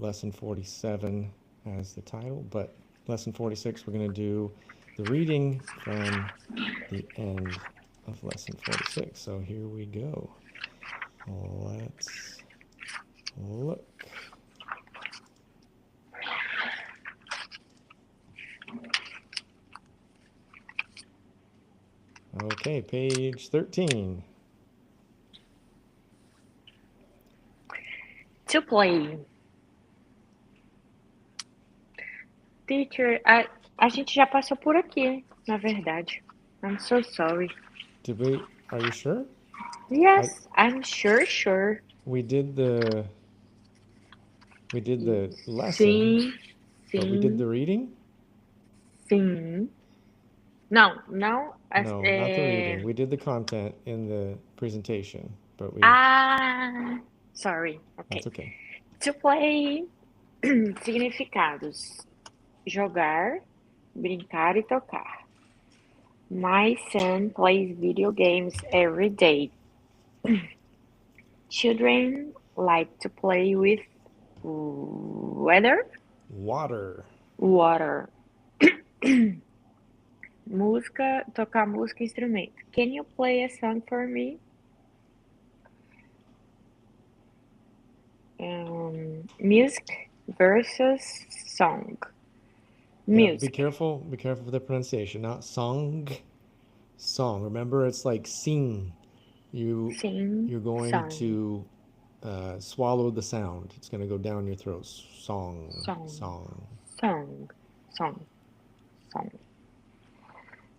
Lesson 47 as the title, but lesson 46, we're going to do the reading from the end of lesson 46. So here we go. Let's look. Okay, page 13. To play. Teacher, a gente já passou por aqui, na verdade. I'm so sorry. Are you sure? I Yes, I'm sure. we did the lesson, Sim, but we did sim, the reading? sim. Não. No, not the reading. We did the content in the presentation, but Sorry. that's Ok. okay. To play. Significados: jogar, brincar e tocar. My son plays video games every day. Children like to play with weather, Water. water. Música, tocar música, instrumento. Can you play a song for me? Music versus song. Yeah, be Music. careful. Be careful with the pronunciation. Not song, song. Remember, it's like sing. You Sing, you're going song, to swallow the sound. It's going to go down your throat. Song, song, song. song, song, song.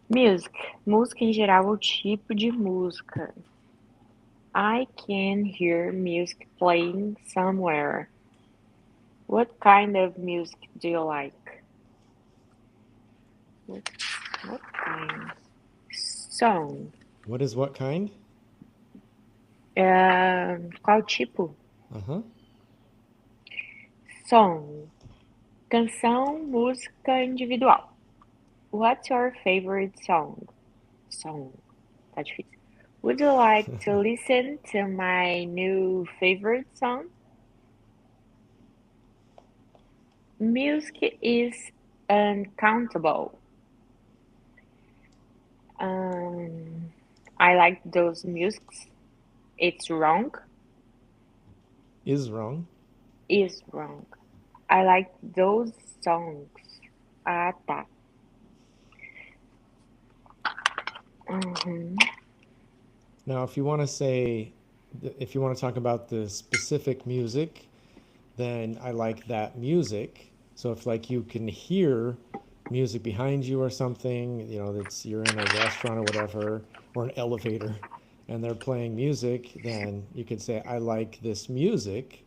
Music. Música em geral, o tipo de música. I can hear music playing somewhere. What kind of music do you like? What, what kind? Song. What is what kind? Qual tipo? Uh huh. Song. Canção, música individual. What's your favorite song? Song. Tá difícil. Would you like to listen to my new favorite song? Music is uncountable. Um, I like those musics. It's wrong. Is wrong. Is wrong. I like those songs. Ah, tá. Uhum. Now, if you want to say, if you want to talk about the specific music, then I like that music. So if like you can hear music behind you or something, you know, that's you're in a restaurant or whatever, or an elevator, and they're playing music, then you could say I like this music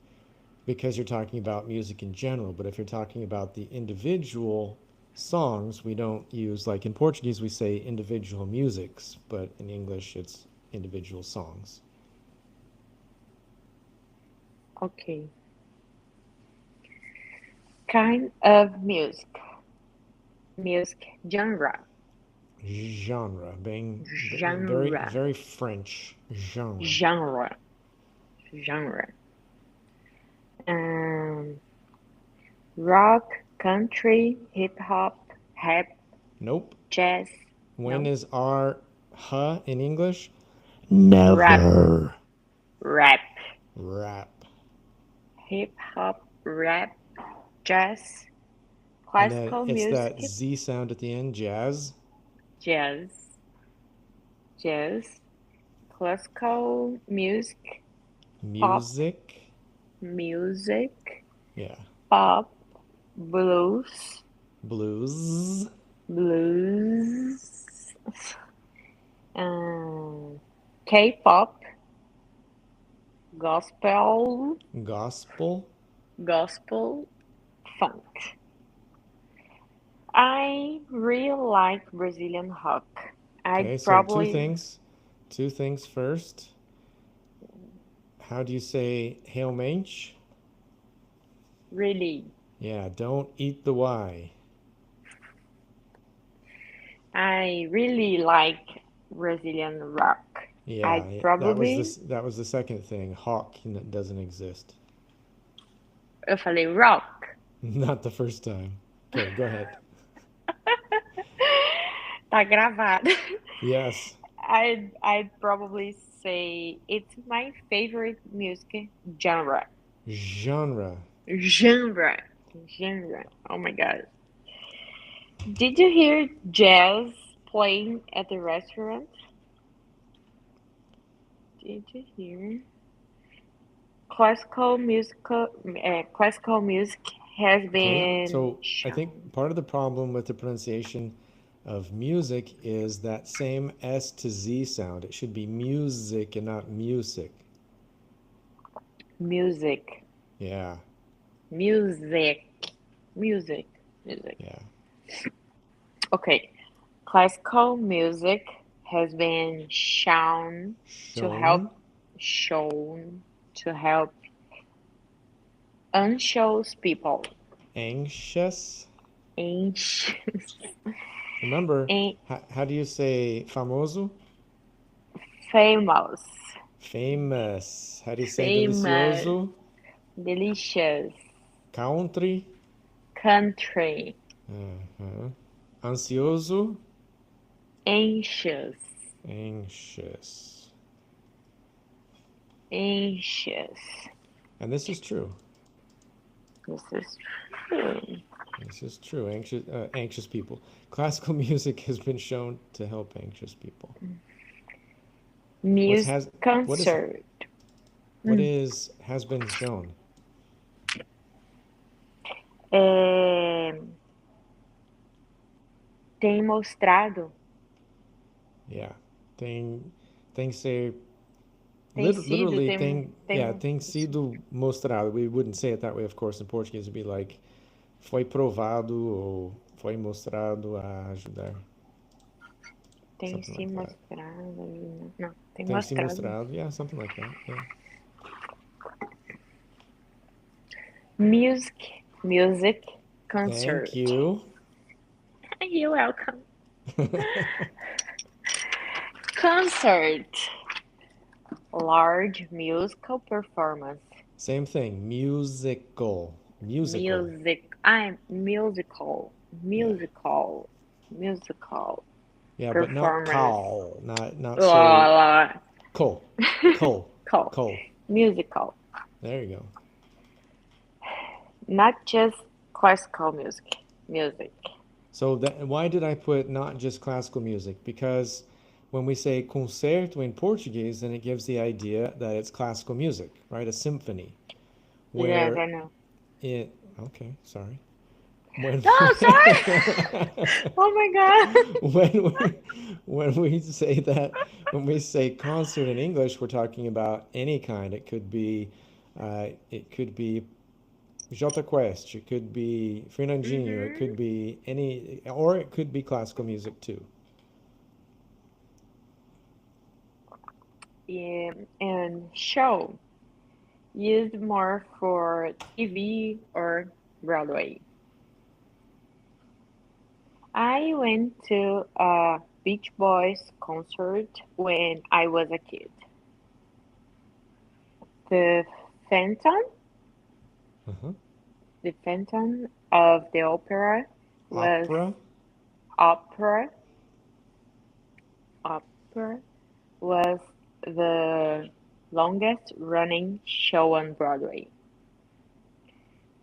because you're talking about music in general. But if you're talking about the individual songs, we don't use, like in Portuguese we say individual musics, but in English it's individual songs. Ok. Kind of music. Music genre. Genre, being very Genre. very French. Genre. Genre. Genre. Um, rock, country, hip hop, rap, Nope. jazz. When No. is our huh in English? Rap. Never. Rap. Rap. Hip hop, rap, jazz, And then classical it's that music, Z sound at the end, jazz. jazz, jazz, classical music, pop Music. music, Yeah. pop, blues, Blues. blues, um, K-pop, gospel, Gospel. gospel, funk. I really like Brazilian rock. I'd Okay, so two probably things. Two things first. How do you say realmente? really, Yeah, don't eat the Y. I really like Brazilian rock. Yeah, I'd that was probably this. That was the second thing. Hawk doesn't exist. Eu falei rock. Not the first time. Okay, go ahead. Tá gravado. Yes. I'd probably say it's my favorite music genre. Genre. Genre. Genre. Oh my god. Did you hear jazz playing at the restaurant? Did you hear? Classical music has Okay, been so I think shown. part of the problem with the pronunciation of music is that same S to Z sound. It should be music and not music. Music. Yeah, Music. Music. Music. yeah. Okay. Classical music has been to help Shown, shown to help anxious people. anxious. Anxious. Remember, An- how do you say famoso? famous. Famous. How do you say Famous. delicioso? Delicious. Country. Country. Uh-huh. Ansioso. Anxious. Anxious. Anxious. And this is true. This is true. This is true. Anxious people. Classical music has been shown to help anxious people. What's Music has what is concert. what is has been shown? É, tem mostrado. Yeah. Tem ser Tem sido, literally tem, tem. tem sido mostrado. We wouldn't say it that way, of course, in Portuguese. It'd be like foi provado ou foi mostrado a ajudar. Tem Something se like that. mostrado. Não, tem Tem se mostrado. mostrado. Yeah, something like that. Yeah. Music Thank concert. you. You're welcome. Concert. Large musical performance. Same thing. Musical. Musical. Musical. Yeah. Musical Yeah, but not performance. call. Not so Uh, co. Co. Call. Co. Musical. There you go. Not just classical music. Music. So why did I put not just classical music? Because when we say concerto in Portuguese, then it gives the idea that it's classical music, right? A symphony. Yes, Where I know. it okay, sorry. When Oh, sorry. Oh my god. when we say that when we say concert in English, we're talking about any kind. It could be Jota Quest, it could be Fernandinho, it Mm-hmm. could be any, or it could be classical music too. Yeah, and show used more for TV or Broadway. I went to a Beach Boys concert when I was a kid. The Phantom, Uh-huh. the Phantom of the Opera was Opera. opera. Opera was the longest running show on Broadway.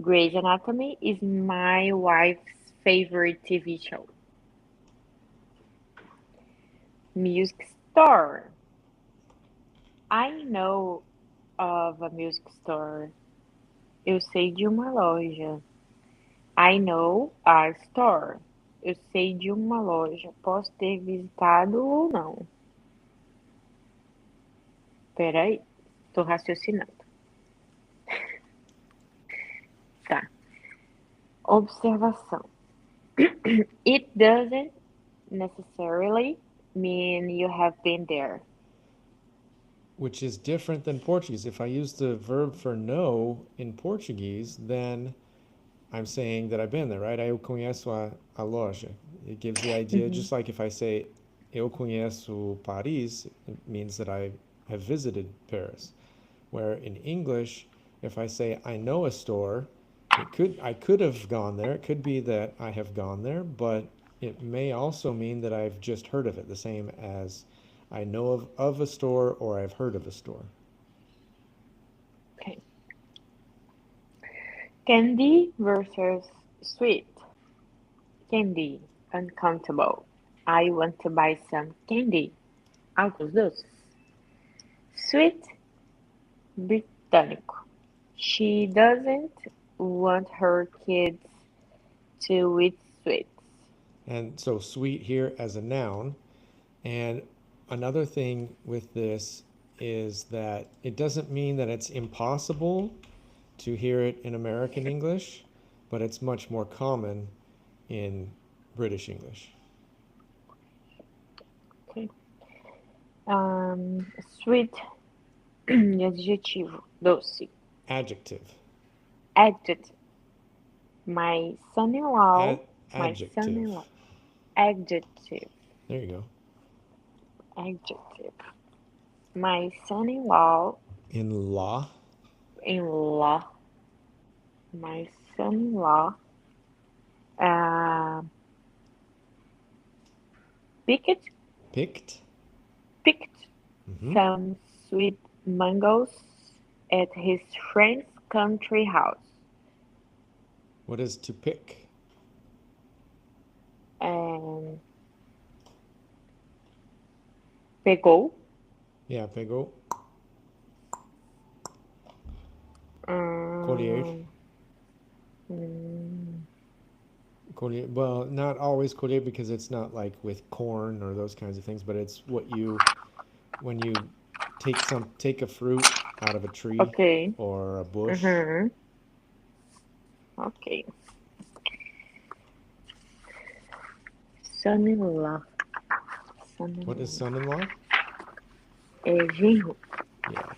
Grey's Anatomy is my wife's favorite TV show. Music store. I know of a music store. Eu sei de uma loja. I know a store. Eu sei de uma loja. Posso ter visitado ou não. Peraí, tô raciocinando. Tá. Observação. It doesn't necessarily mean you have been there. Which is different than Portuguese. If I use the verb for know in Portuguese, then I'm saying that I've been there, right? Eu conheço a loja. It gives the idea, Uhum. just like if I say eu conheço Paris, it means that I have visited Paris. Where in English, If I say I know a store, I could have gone there. It could be that I have gone there, but it may also mean that I've just heard of it, the same as I know of a store or I've heard of a store. Okay. Candy versus sweet. Candy, uncountable. I want to buy some candy. Altos doces. Sweet, britânico. She doesn't want her kids to eat sweets. And so sweet here as a noun. And another thing with this is that it doesn't mean that it's impossible to hear it in American English, but it's much more common in British English. Okay. Sweet, adjetivo. Doce. Adjective. Adjective. My son-in-law. My Adjective. son-in-law. Adjective. There you go. Adjective. My son-in-law. In law. In-law. My son-in-law. Uh, picked. Picked. Picked Hmm. some sweet mangoes at his friend's country house. What is to pick? And pegou. Yeah, pegou. Colher. Um, mm, Colher. Well, not always colher because it's not like with corn or those kinds of things, but it's what you when you take a fruit out of a tree okay. or a bush. Mm-hmm. Okay. Son-in-law. What is Son-in-law. son-in-law? É genro. Yeah.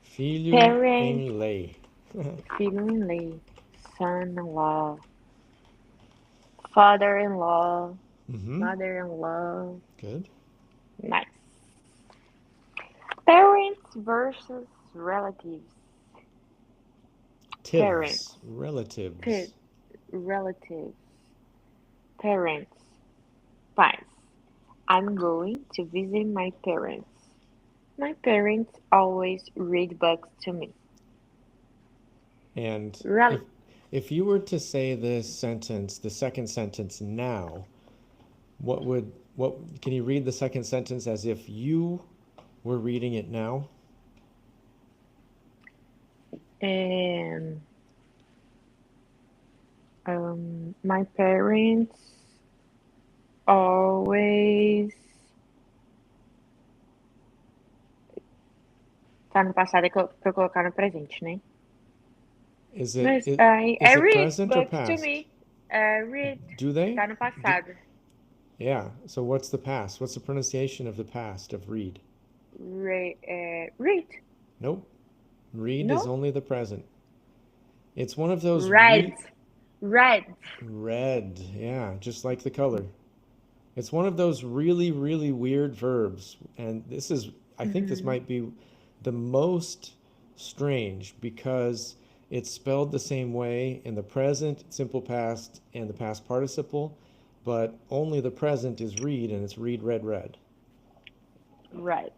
Filho Parent. em lei. Filho-in-law. Son-in-law. Father-in-law. Mm-hmm. Mother-in-law. Good. Nice. Parents versus relatives. Parents. Tives. Relatives. Pa- relatives. Parents. Pais. I'm going to visit my parents. My parents always read books to me. And Rel- if you were to say this sentence, the second sentence now, what can you read the second sentence as if you were reading it now? and my parents always. Tá no passado é pra eu colocar no presente, né? Is it Mas it I is it read present or books to past? me. Read. Do they? Tá no Do, passado. yeah. So what's the past? What's the pronunciation of the past of read? Read. Nope. Read is No? only the present. It's one of those Read. Read. red. Yeah, just like the color. It's one of those really, really weird verbs. And I think this Mm-hmm. might be the most strange because it's spelled the same way in the present, simple past, and the past participle, but only the present is read and it's read, read, read. Read.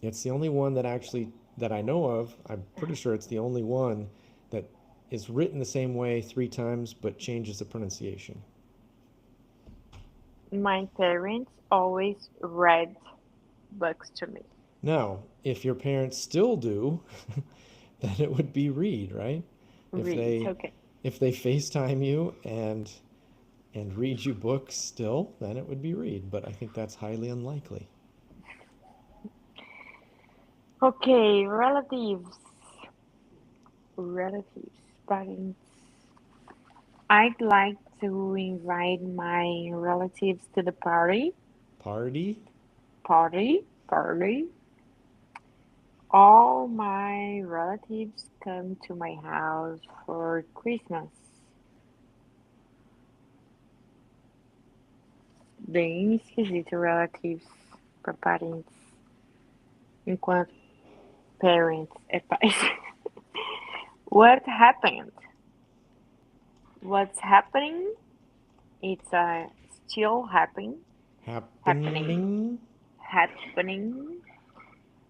It's the only one that I know of. I'm pretty sure it's the only one that is written the same way three times but changes the pronunciation. My parents always read books to me. Now, if your parents still do, then it would be read, right? If Read. they Okay. if they FaceTime you and read you books still, then it would be read, but I think that's highly unlikely. Okay. Relatives. Relatives. Parents. I'd like to invite my relatives to the party. Party? Party. Party. All my relatives come to my house for Christmas. Bem esquisito, relatives para parentes. Enquanto parents e pais. What happened? What's happening? It's still happening. Happening. Happening.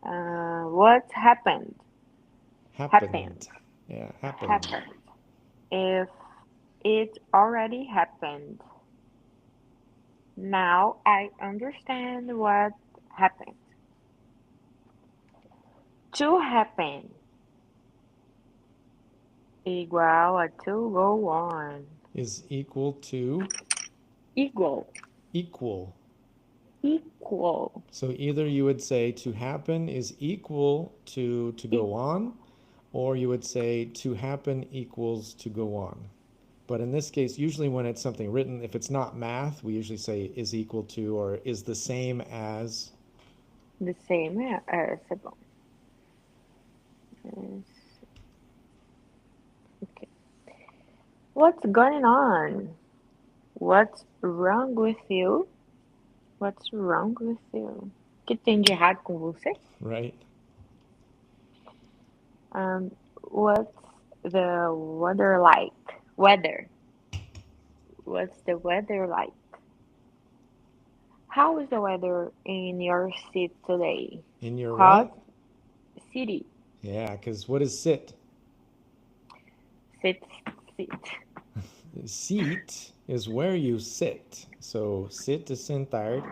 What happened? Happened. Yeah, happened. Happened. If it already happened. Now I understand what happened. To happen. Igual a to go on. Is equal to Equal. equal. Equal. So either you would say to happen is equal to go on, or you would say to happen equals to go on. But in this case, usually when it's something written, if it's not math, we usually say is equal to or is the same as. The same as. É bom. Okay. What's going on? What's wrong with you? What's wrong with you? O que tem de errado com você? Right. What's the weather like? Weather. What's the weather like? How is the weather in your city today? In your Hot what? city. Yeah, because what is sit? Sit. Seat is where you sit. So sit is sentar.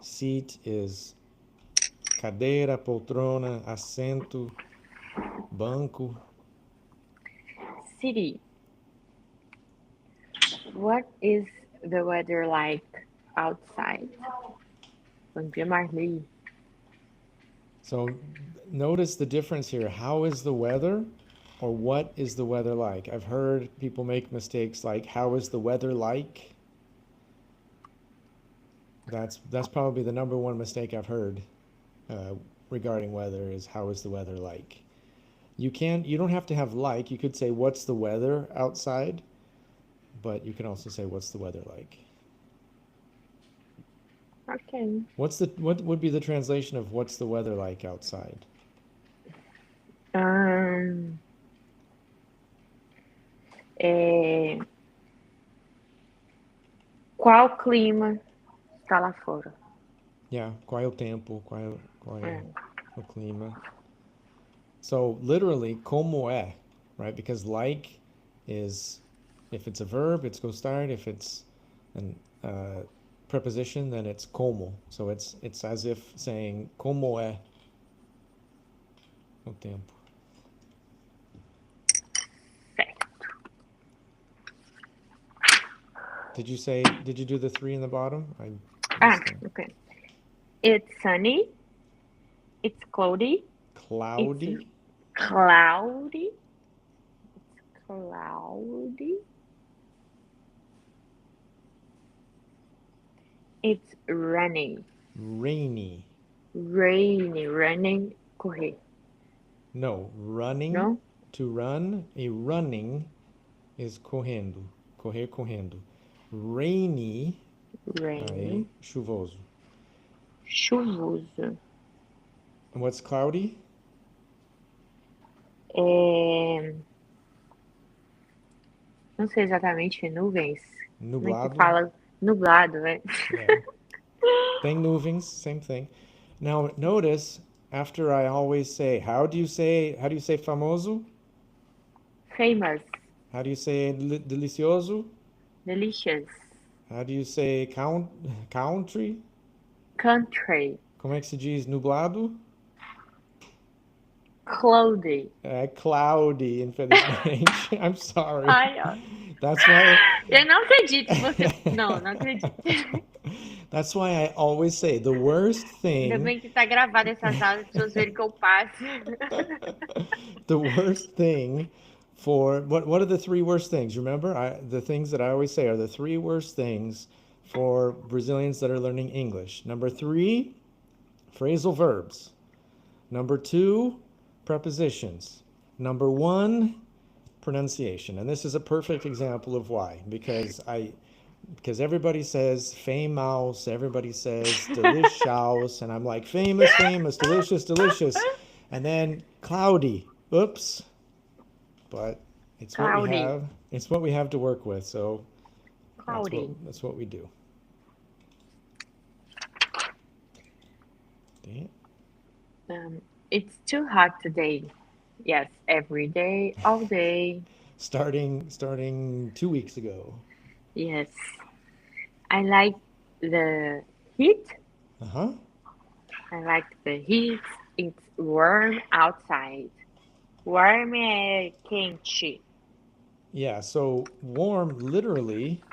Seat is cadeira, poltrona, assento, banco. City. What is the weather like outside? Bom dia, Marli. So notice the difference here. How is the weather? Or what is the weather like? I've heard people make mistakes like, how is the weather like? That's probably the number one mistake I've heard regarding weather is how is the weather like? You don't have to have like. You could say what's the weather outside, but you can also say what's the weather like. Okay. What would be the translation of what's the weather like outside? Qual clima está lá fora? Yeah, qual é o tempo? Qual é o clima? So literally, como é, right? Because like is, if it's a verb, it's gostar. If it's a preposition, then it's como. So it's as if saying como é o tempo. Did you do the 3 in the bottom? Okay. It's sunny. It's cloudy. Cloudy. It's cloudy. It's cloudy. It's rainy. Rainy. Rainy. Running. Correr. No, running. No? To run. A running is correndo. Correr correndo. Rainy. Rainy. Chuvoso. Chuvoso. And what's cloudy? Não sei exatamente, nuvens. Nublado. Como é que fala? Nublado, né? Yeah. Tem nuvens, same thing. Now notice after I always say, how do you say famoso? Famous. How do you say delicioso? Delicious. How do you say country? Country. Como é que se diz nublado? Cloudy. Cloudy, infelizmente. I'm sorry. Ai, ó. That's why. Eu não acredito que você. Não acredito. That's why I always say the worst thing. Ainda bem que tá gravado essas aulas para vocês verem que eu passo. The worst thing for what are the 3 worst things? Remember, the things that I always say are the 3 worst things for Brazilians that are learning English. Number 3, phrasal verbs. Number 2, prepositions. Number 1, pronunciation. And this is a perfect example of why, because everybody says famous, everybody says delicious, and I'm like famous, delicious. And then Cloudy. Oops. But it's what we Cloudy. have. It's what we have to work with. So Cloudy. that's what we do. Dang it. It's too hot today. Yes, every day, all day. Starting 2 weeks ago. Yes. I like the heat. Uh huh. I like the heat. It's warm outside. Warm é quente. Yeah. So warm literally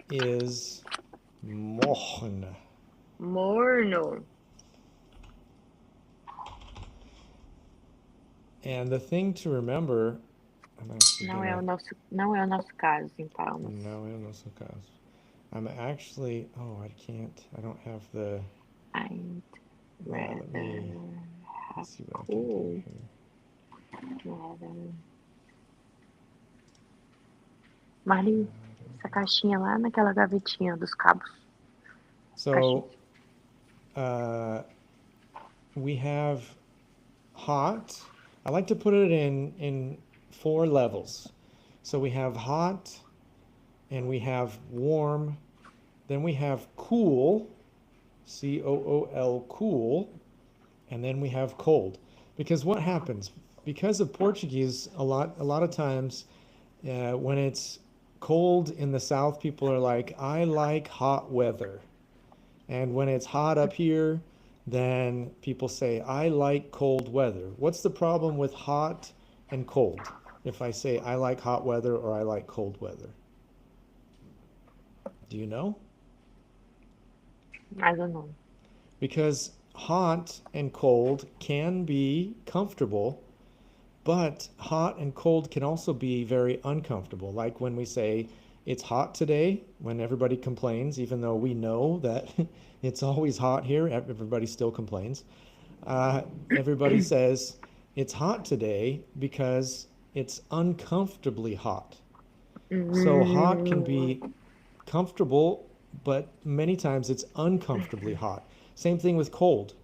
is morn. Morno. And the thing to remember, I'm actually gonna. Não é o nosso caso em Palmas. No, I don't know some cause. I'm actually. Oh, I can't. I don't have the. I'd Yeah. rather Let's have see what I can do cool here. weather. Marli, essa caixinha lá naquela gavetinha dos cabos. So, we have hot. I like to put it in 4 levels. So we have hot, and we have warm. Then we have cool, COOL, cool, and then we have cold. Because what happens? Because of Portuguese, a lot of times when it's cold in the south, people are like, I like hot weather. And when it's hot up here, then people say, I like cold weather. What's the problem with hot and cold? If I say I like hot weather or I like cold weather? Do you know? I don't know. Because hot and cold can be comfortable, but hot and cold can also be very uncomfortable. Like when we say it's hot today, when everybody complains, even though we know that it's always hot here, everybody still complains. Everybody says it's hot today because it's uncomfortably hot. So hot can Mm, be comfortable, but many times it's uncomfortably hot. Same thing with cold.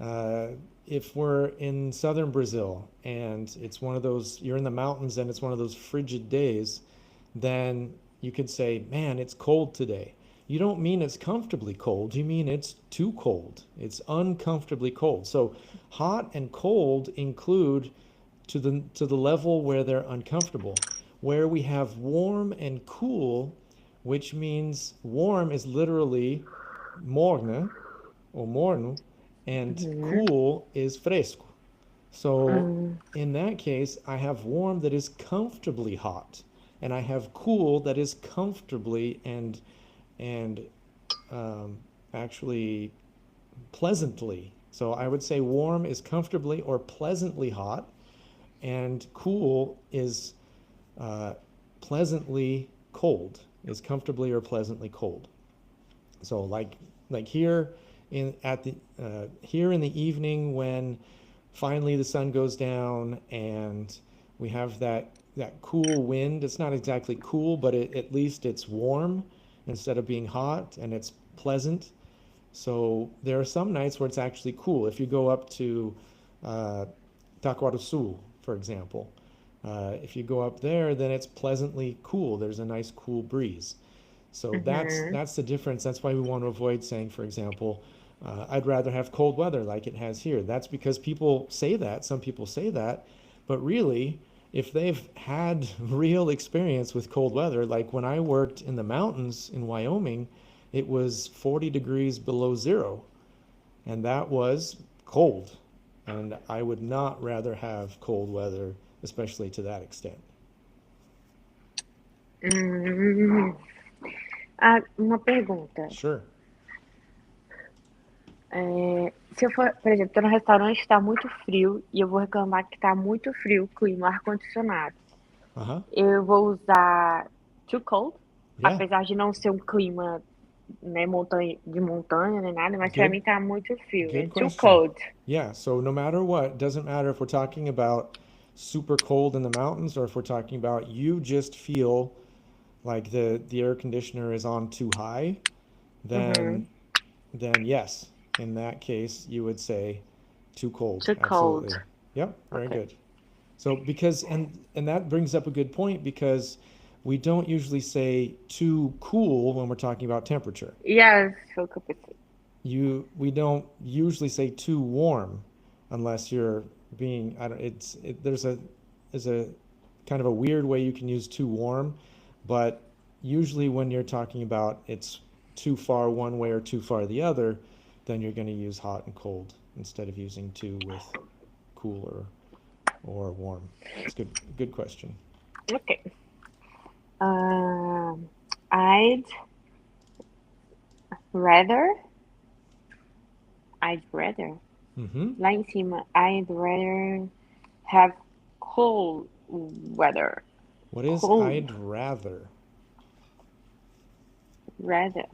Uh, if we're in southern Brazil and it's one of those, you're in the mountains and it's one of those frigid days, then you could say, man, it's cold today. You don't mean it's comfortably cold, you mean it's too cold. It's uncomfortably cold. So hot and cold include to the level where they're uncomfortable. Where we have warm and cool, which means warm is literally morna or morno, and mhm, cool is fresco. So mm, in that case, I have warm that is comfortably hot, and I have cool that is comfortably and um, actually pleasantly. So I would say warm is comfortably or pleasantly hot, and cool is uh, pleasantly cold. Is comfortably or pleasantly cold. So like here here in the evening when finally the sun goes down and we have that cool wind. It's not exactly cool, but at least it's warm instead of being hot, and it's pleasant. So there are some nights where it's actually cool. If you go up to uh, Taquarussu, for example, if you go up there, then it's pleasantly cool. There's a nice cool breeze. So mhm. that's the difference. That's why we want to avoid saying, for example, I'd rather have cold weather like it has here. That's because people say that. Some people say that, but really, if they've had real experience with cold weather, like when I worked in the mountains in Wyoming, it was 40 degrees below zero, and that was cold. And I would not rather have cold weather, especially to that extent. Hum. Ah, uma pergunta. Sure. Se eu for, por exemplo, tô no restaurante, tá muito frio e eu vou reclamar que tá muito frio o clima, ar-condicionado. Uh huh. Eu vou usar too cold, Yeah. apesar de não ser um clima, né, de montanha nem nada, mas pra Good. mim tá muito frio. É Good too question. cold. Yeah, so no matter what, doesn't matter if we're talking about super cold in the mountains or if we're talking about you just feel like the air conditioner is on too high, Uhum. then yes, in that case you would say too cold. Too cold. Absolutely. Yep, very Okay. good. So because and that brings up a good point because we don't usually say too cool when we're talking about temperature. Yes, foi o que eu pensei. We don't usually say too warm unless you're being I don't there's a kind of a weird way you can use too warm, but usually when you're talking about it's too far one way or too far the other, then you're going to use hot and cold instead of using too with cool or warm. It's good question. Ok. Um, I'd rather. I'd rather. Mm-hmm. Lá em cima. I'd rather have cold weather. What is Cold. I'd rather? Rather.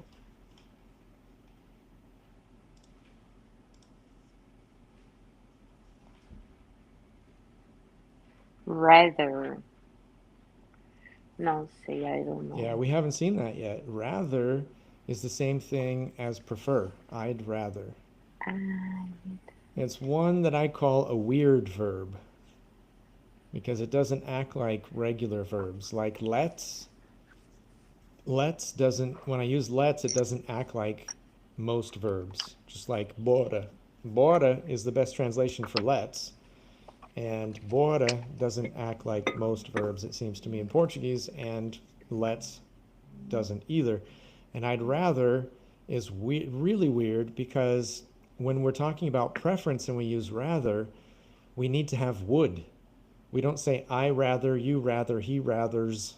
Rather. Não sei, I don't Yeah, know. we haven't seen that yet. Rather is the same thing as prefer. I'd rather. Ah, It's one that I call a weird verb because it doesn't act like regular verbs. Like let's doesn't, when I use let's, it doesn't act like most verbs. Just like bora. Bora is the best translation for let's, and bora doesn't act like most verbs, it seems to me in Portuguese, and let's doesn't either. And I'd rather is really weird because when we're talking about preference and we use rather, we need to have would. We don't say I rather, you rather, he rathers.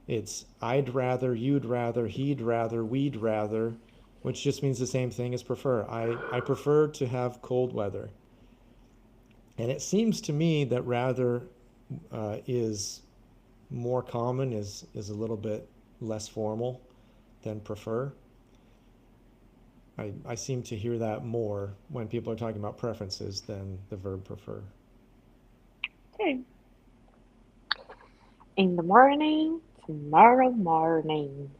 It's I'd rather, you'd rather, he'd rather, we'd rather, which just means the same thing as prefer. I prefer to have cold weather. And it seems to me that rather is more common, is a little bit less formal than prefer. I seem to hear that more when people are talking about preferences than the verb prefer. okay. In the morning, tomorrow morning.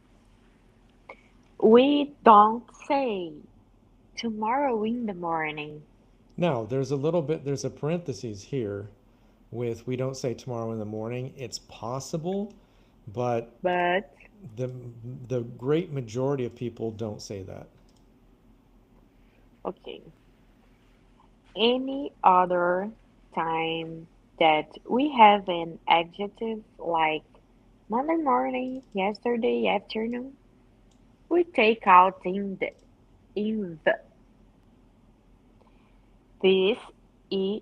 We don't say tomorrow in the morning, Now, there's a parenthesis here with we don't say tomorrow in the morning. It's possible, but but the the great majority of people don't say that. okay. Any other time that we have an adjective like Monday morning, yesterday afternoon, we take out in the this is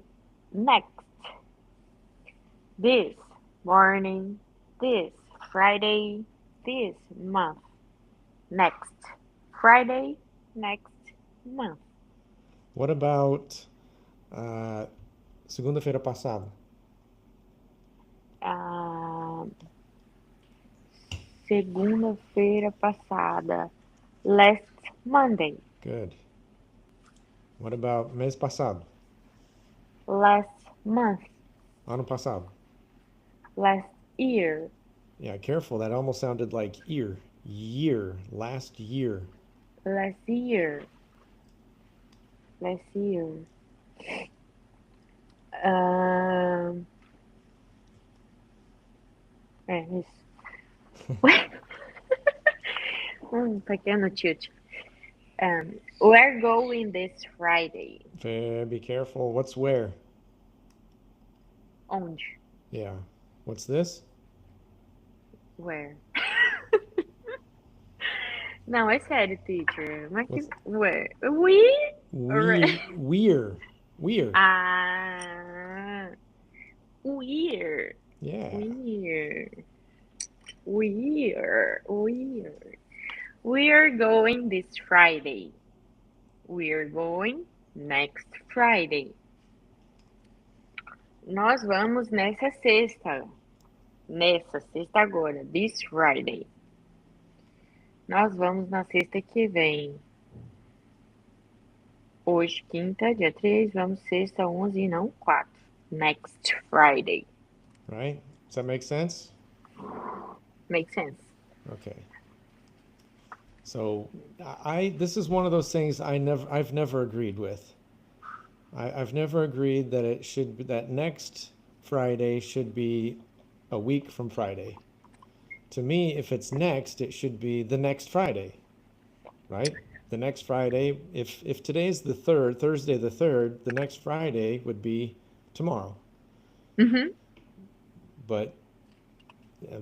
next, this morning, this Friday, this month, next Friday, next month. What about uh, segunda-feira passada? Ah, segunda-feira passada, last Monday, Good. What about mês passado? last month, Ano passado? last year, Yeah, careful. That almost sounded like ear. Year. Last year. last year, last year. Um, isso. Pequeno tilt. We're going this Friday. Be careful. What's where? Onde? Yeah. What's this? Where? Não, é sério, teacher. Mas que. What's Where? We? we're we're. Ah, we're. Yeah. We're. We're. We're going this Friday. We're going next Friday. Nós vamos nessa sexta. Nessa sexta agora. This Friday. Nós vamos na sexta que vem. Hoje, quinta, dia 3, vamos sexta, 11 e não 4. Next Friday. Right? Does that make sense? Makes sense. Okay. So I this is one of those things I've never agreed with. I've never agreed that it should be, that next Friday should be a week from Friday. To me, if it's next, it should be the next Friday, right? The next Friday, if today's the third, Thursday the third, the next Friday would be tomorrow. Mm-hmm. But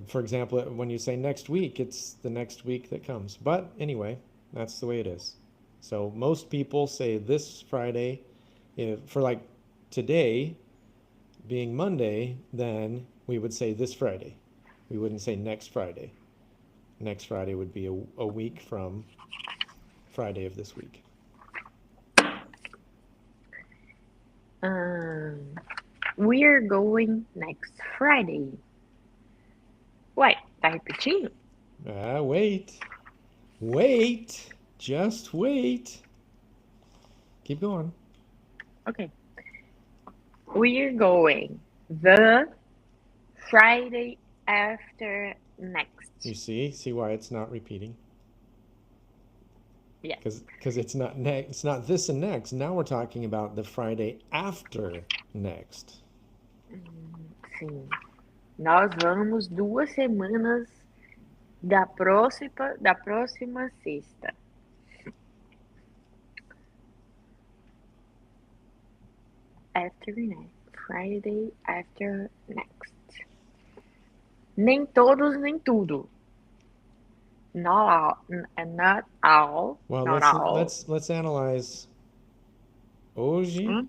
for example, when you say next week, it's the next week that comes. But anyway, that's the way it is. So most people say this Friday, if, for like today being Monday, then we would say this Friday. We wouldn't say next Friday. Next Friday would be a week from Friday of this week. Um, we're going next Friday. Uai, tá repetindo? Wait. Wait. Just wait. Keep going. Okay. We're going the Friday after next. You see why it's not repeating? Yes. Because it's not next. It's not this and next. Now we're talking about the Friday after next. Sim. Nós vamos 2 semanas da próxima sexta. After next. Friday after next. Nem todos, nem tudo. Not all. Well, Not all. let's analyze. Hoje.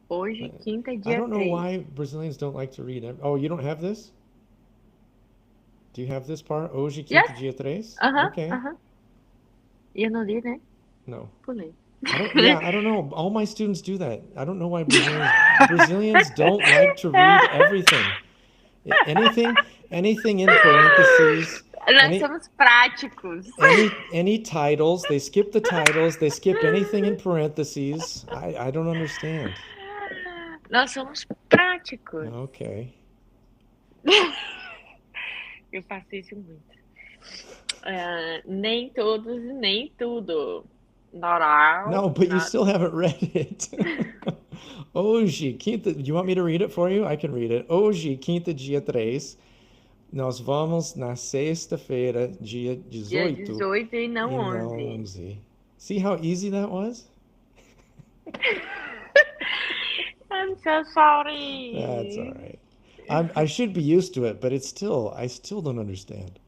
Hoje, quinta, I dia don't know 3. why Brazilians don't like to read. Oh, you don't have this? Do you have this part? Hoje, quinta, Yes. dia 3? Okay. Eu não li, né? No. Pulei. I don't know. All my students do that. I don't know why Brazilians don't like to read everything. Anything in parentheses. Nós somos práticos. Any titles, they skip the titles, they skip anything in parentheses. I don't understand. Nós somos práticos. Okay. Eu faço isso muito. Nem todos, nem tudo. Not all. No, but you still haven't read it. Hoje, quinta. Do you want me to read it for you? I can read it. Hoje, quinta, dia 3. Nós vamos na sexta-feira, dia 18. Dia 18 e não 11. See how easy that was? I'm so sorry. That's all right. I should be used to it, but I still don't understand.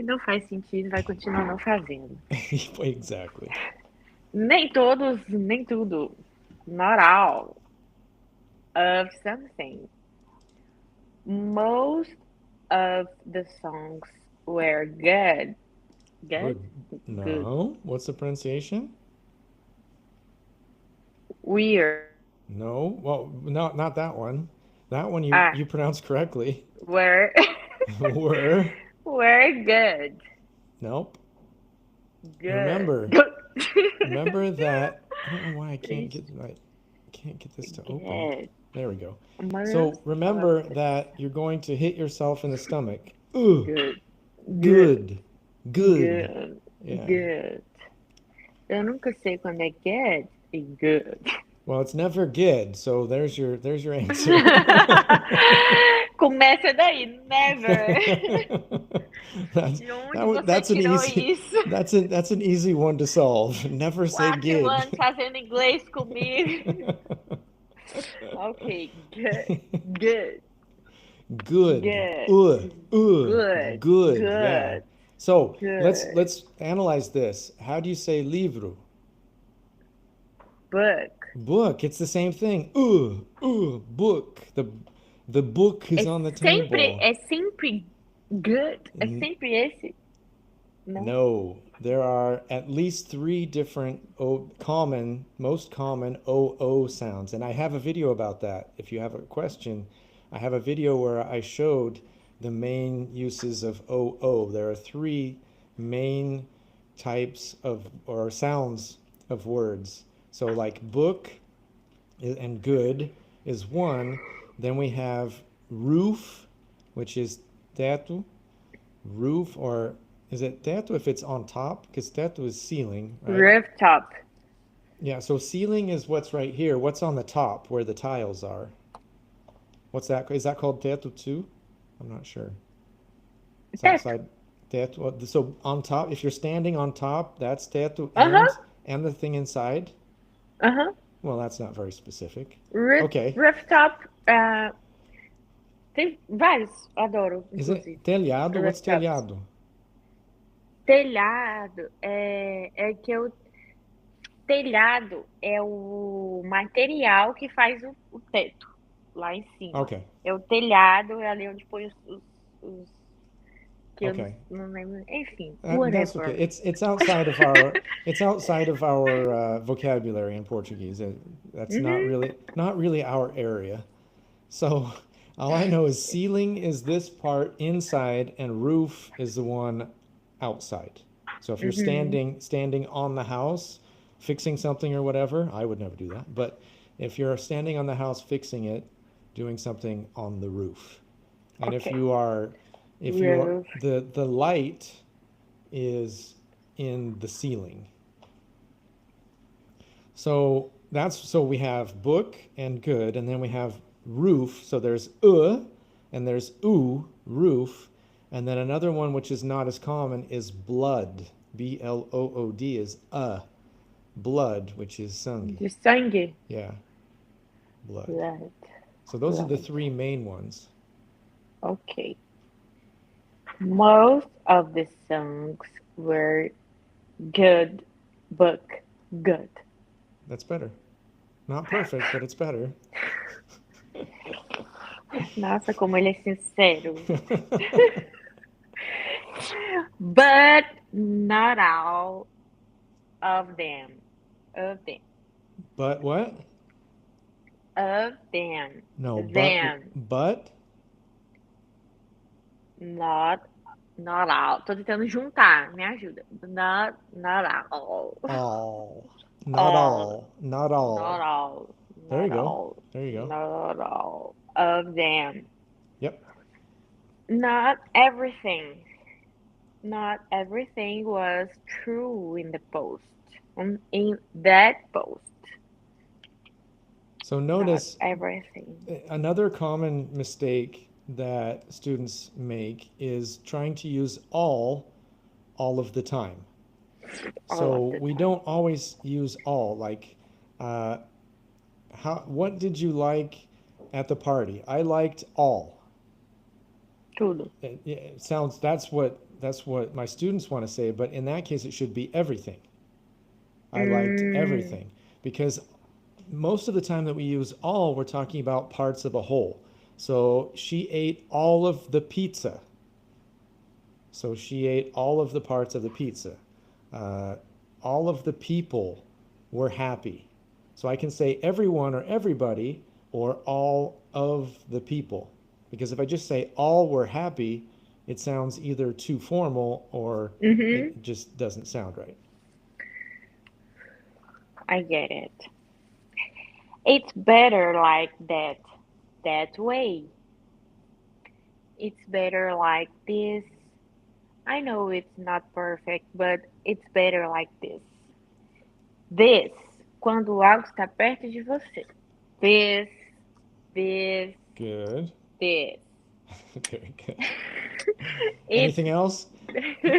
Não faz sentido, vai continuar não fazendo. Exactly. Nem todos, nem tudo. Not all of something. Most of the songs were good. Good? No. Good. What's the pronunciation? Weird. No. Well, not that one. That one you pronounced correctly. Were. Were good. Nope. Good. Remember that. I don't know why I can't get this to open. There we go. So remember that you're going to hit yourself in the stomach. Good. Yeah. Good. Eu nunca sei quando é good e good. Well, it's never good. So there's your answer. Começa daí, never. That's an easy one to solve. Never say good. 4 anos fazendo inglês comigo. Okay, good. Good. Good. Yeah. So let's analyze this. How do you say livro? Book. It's the same thing. Book. The book is on the table. É sempre good. É sempre esse. No. There are at least 3 different most common O sounds. And I have a video about that. If you have a question, I have a video where I showed the main uses of O. There are 3 main types of or sounds of words. So like book and good is one. Then we have roof, which is teto. Roof, or is it teto if it's on top? Because teto is ceiling, right? Rooftop. Yeah, so ceiling is what's right here. What's on the top where the tiles are? What's that? Is that called teto too? I'm not sure. It's Teto. outside teto. So on top, if you're standing on top, that's teto Aham, and the thing inside. aham. Well, that's not very specific. Roof, Okay. rooftop. Tem vários, adoro, Is it inclusive. telhado? What's Rooftops. telhado? Telhado é que o telhado é o material que faz o teto lá em cima. Okay. É o telhado, é ali onde põe os que eu Okay. não lembro. Enfim, That's okay. whatever. It's outside of our vocabulary in Portuguese. That's Uhum, not really our area. So all I know is ceiling is this part inside and roof is the one outside. So if you're uhum. standing on the house fixing something or whatever, I would never do that. But if you're standing on the house fixing it, doing something on the roof. And Ok. if you are Roof. the light is in the ceiling. So we have book and good, and then we have roof. So there's and there's roof, and then another one which is not as common is blood. Blood is blood, which is sangue. De sangue. Yeah, blood. Blood. So those are the Blood. three main ones. Ok. Most of the songs were good, book, good. That's better. Not perfect, but it's better. Nossa, como ele é sincero. But not all of them. Of them. But what? Of them. No, Them. but Not, not all. Tô tentando juntar. Me ajuda. Not all. all. Not All. all. Not Not all. all. There you Not go. all. There you go. Not all of them. Yep. Not everything. Not everything was true in the post. In that post. So Not notice everything. another common mistake that students make is trying to use all of the time. All of So the we time. don't always use all. Like, uh, what did you like at the party? I liked all. Tudo. It sounds that's what my students want to say, but in that case, it should be everything. I liked Hum, everything because most of the time that we use all, we're talking about parts of a whole. So she ate all of the pizza. So she ate all of the parts of the pizza. Uh, all of the people were happy. So I can say everyone or everybody or all of the people. Because if I just say all were happy, it sounds either too formal or uhum, it just doesn't sound right. I get it. It's better like that. That way. It's better like this. I know it's not perfect, but it's better like this. This, quando algo está perto de você. This, this, Good. this. Very good. It's Anything else?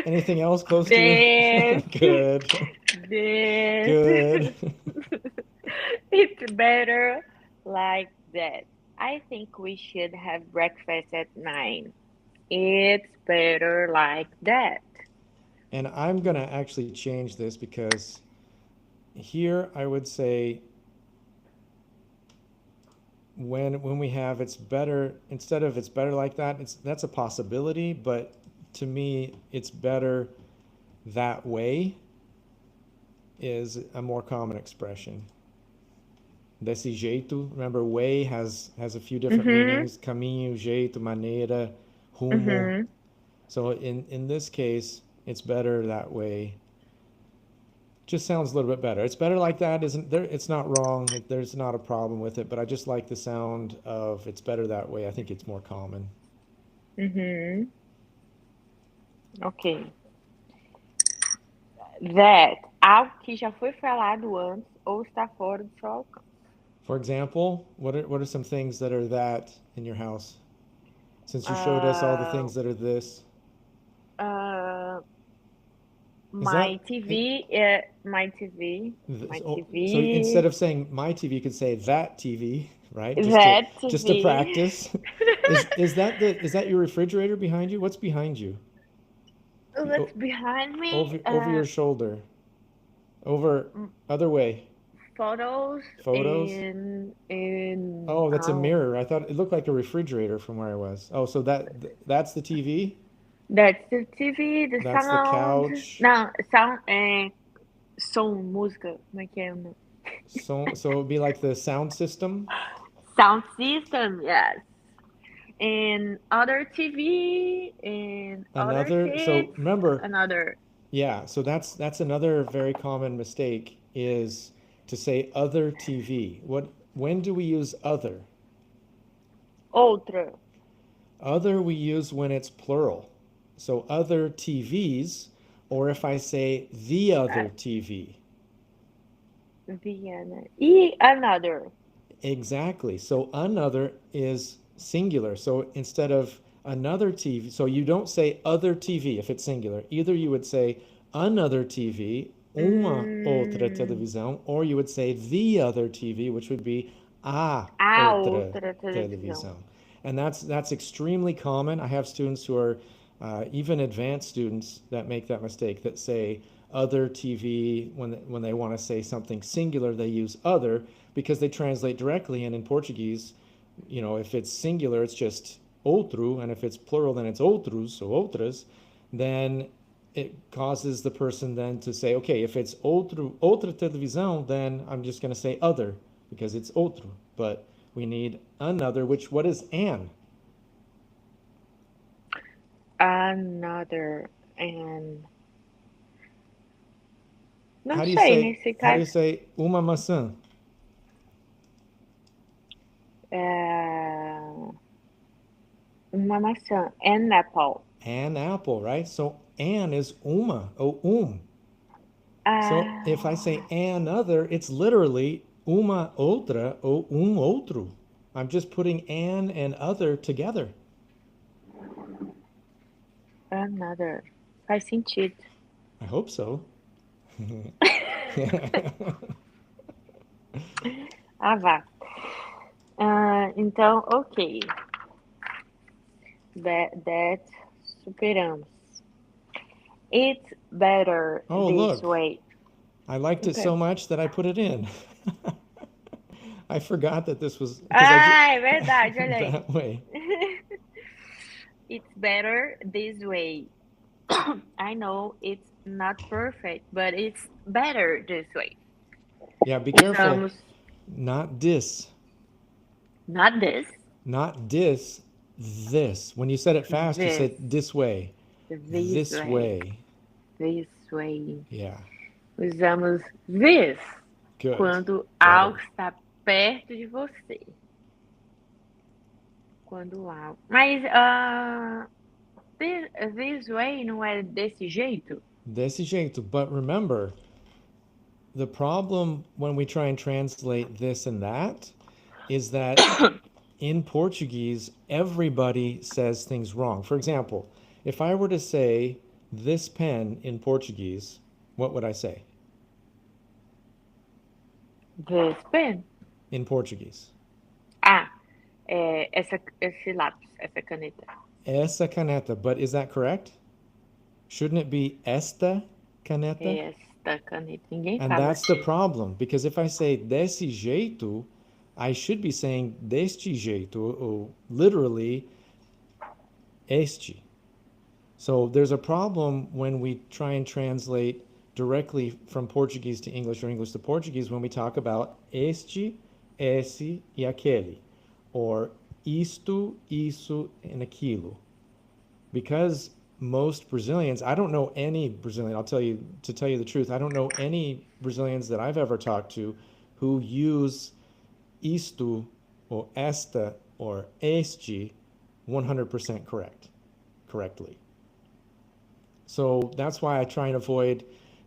Anything else close to you? this, Good. this. Good. It's better like that. I think we should have breakfast at 9. It's better like that. And I'm going to actually change this because here I would say when we have it's better instead of it's better like that, that's a possibility, but to me it's better that way is a more common expression. Desse jeito, remember way has a few different Uhum, meanings, caminho, jeito, maneira, rumo. uhum. So in this case, it's better that way. Just sounds a little bit better. It's better like that, isn't there? It's not wrong. There's not a problem with it, but I just like the sound of it's better that way. I think it's more common. Uhum. Ok. That algo que já foi falado antes ou está fora do seu alcance. For example, what are some things that are that in your house? Since you showed us all the Uh, things that are this, uh, is my that TV, my TV, my so instead TV, of saying my TV, you could say that TV, right? that Just to TV. practice. Is that your refrigerator behind you? What's behind you? What's behind me? Over your shoulder. Over other way. Photos Photos? in Oh, that's a mirror. I thought it looked like a refrigerator from where I was. Oh, so that's the TV? that's the TV, the That's the sound. couch. Não, sound som, música. Como é que é? So it would be like the sound system. Sound system, yes. And other TV and other Another, kids, so remember, another yeah, so that's another very common mistake is to say other TV. When do we use other? outra. Other we use when it's plural. So other TVs, or if I say the other TV. Vienna. E another. Exactly. So another is singular. So instead of another TV, so you don't say other TV if it's singular. Either you would say another TV, uma outra Hum, televisão, or you would say the other TV, which would be a a outra outra televisão. televisão. And that's extremely common. I have students who are even advanced students that make that mistake that say other TV when they want to say something singular, they use other because they translate directly. And in Portuguese, if it's singular, it's just outro, and if it's plural, then it's outros, so outras. Then it causes the person then to say, okay, if it's outra televisão, then I'm just going to say other because it's outro. But we need another, what is an? Another. And não How do you sei say nesse how do you caso. say uma maçã? É, uma maçã. An apple. An apple, right? So an is uma, ou. So if I say Ah, another, it's literally uma outra ou outro. I'm just putting an and other together. another. Faz sentido. I hope so. Ah, vá. Então, ok. That superamos. It's better Oh, this look. way. I liked it Okay. so much that I put it in. I forgot that this was because Ah, é verdade, olha aí. that way. It's better this way. I know it's not perfect, but it's better this way. Yeah, be careful. Usamos Not this. not this, Not this. This. When you said it fast, you this, said this way. this This way, way. this way. Yeah. Usamos this Good. quando algo Better. está perto de você. Quando algo. Mas this way não é desse jeito? Desse jeito. But remember, the problem when we try and translate this and that is that in Portuguese, everybody says things wrong. For example, if I were to say this pen in Portuguese, what would I say This pen. in Portuguese? Ah, esse lápis, essa caneta. Essa caneta. But is that correct? Shouldn't it be esta caneta? Esta caneta. Ninguém And fala that's the assim. problem. Because if I say desse jeito, I should be saying deste jeito, or literally este. So there's a problem when we try and translate directly from Portuguese to English or English to Portuguese when we talk about este, esse e aquele, or isto, isso, and aquilo. Because most Brazilians, I don't know any Brazilian, to tell you the truth, I don't know any Brazilians that I've ever talked to who use isto or esta or este 100% correctly. So that's why I try and avoid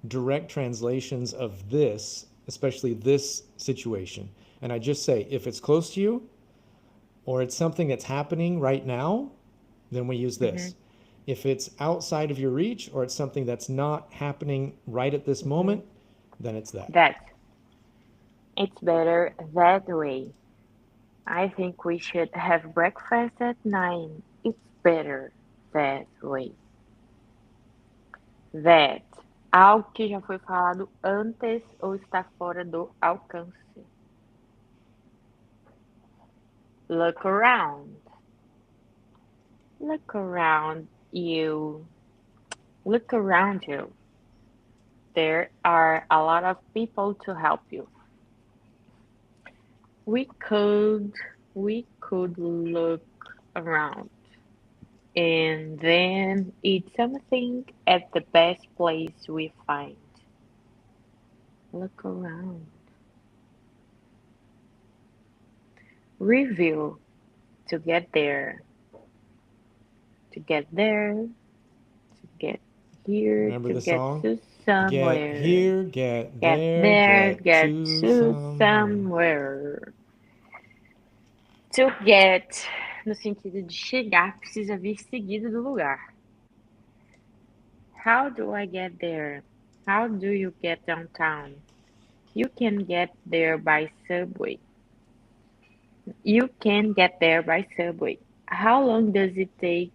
direct translations of this, especially this situation. And I just say, if it's close to you or it's something that's happening right now, then we use Mm-hmm. this. If it's outside of your reach or it's something that's not happening right at this Mm-hmm. moment, then it's that. That. It's better that way. I think we should have breakfast at 9. It's better that way. That. Algo que já foi falado antes ou está fora do alcance. Look around. Look around you. Look around you. There are a lot of people to help you. We could we could look around and then eat something at the best place we find. Look around. Review to get there, to get there, to get here, Remember to the get song? to Get somewhere. here, get Get there, there, get get to to somewhere. somewhere. To get, no sentido de chegar, precisa vir seguido do lugar. How do I get there? How do you get downtown? You can get there by subway. You can get there by subway. How long does it take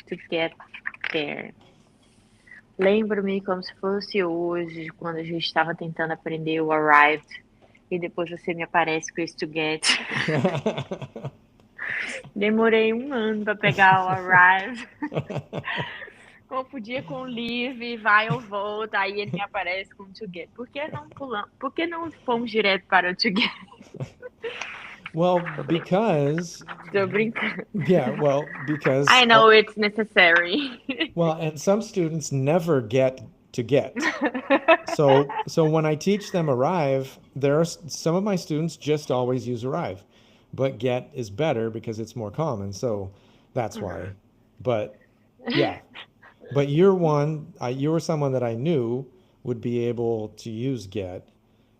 to get there? Lembro-me como se fosse hoje, quando a gente estava tentando aprender o arrived e depois você me aparece com esse to get. Demorei 1 ano para pegar o arrived. Confundia com leave, vai ou volta, aí ele me aparece com to get. Por que não pulamos? Por que não fomos direto para o to get? Well, Tô brincando. because, Tô brincando. yeah, well, I because, know it's necessary. well, and some students never get to get. So when I teach them arrive, there are some of my students just always use arrive, but get is better because it's more common. So that's why. But yeah, but you were someone that I knew would be able to use get,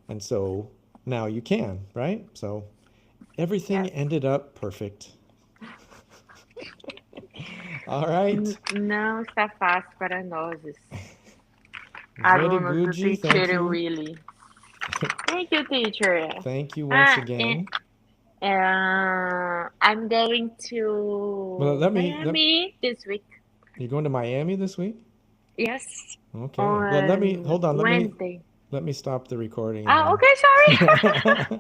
and so now you can, right? So everything Yes. ended up perfect. All right. Não está fácil para nós, Very alunos do good, thank Teacher you. Willy. Thank you, teacher. Thank you once And again. I'm going Well, to let Miami this week. you're going to Miami this week? Yes, Okay. Well, let me on hold on. Wednesday. Let me stop the recording Oh, again. okay, sorry.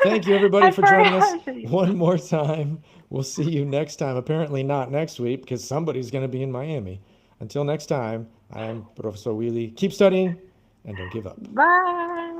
Thank you everybody I for joining us forgot. one more time. We'll see you next time. Apparently not next week because somebody's going to be in Miami. Until next time, I am Professor Willie. Keep studying and don't give up. Bye.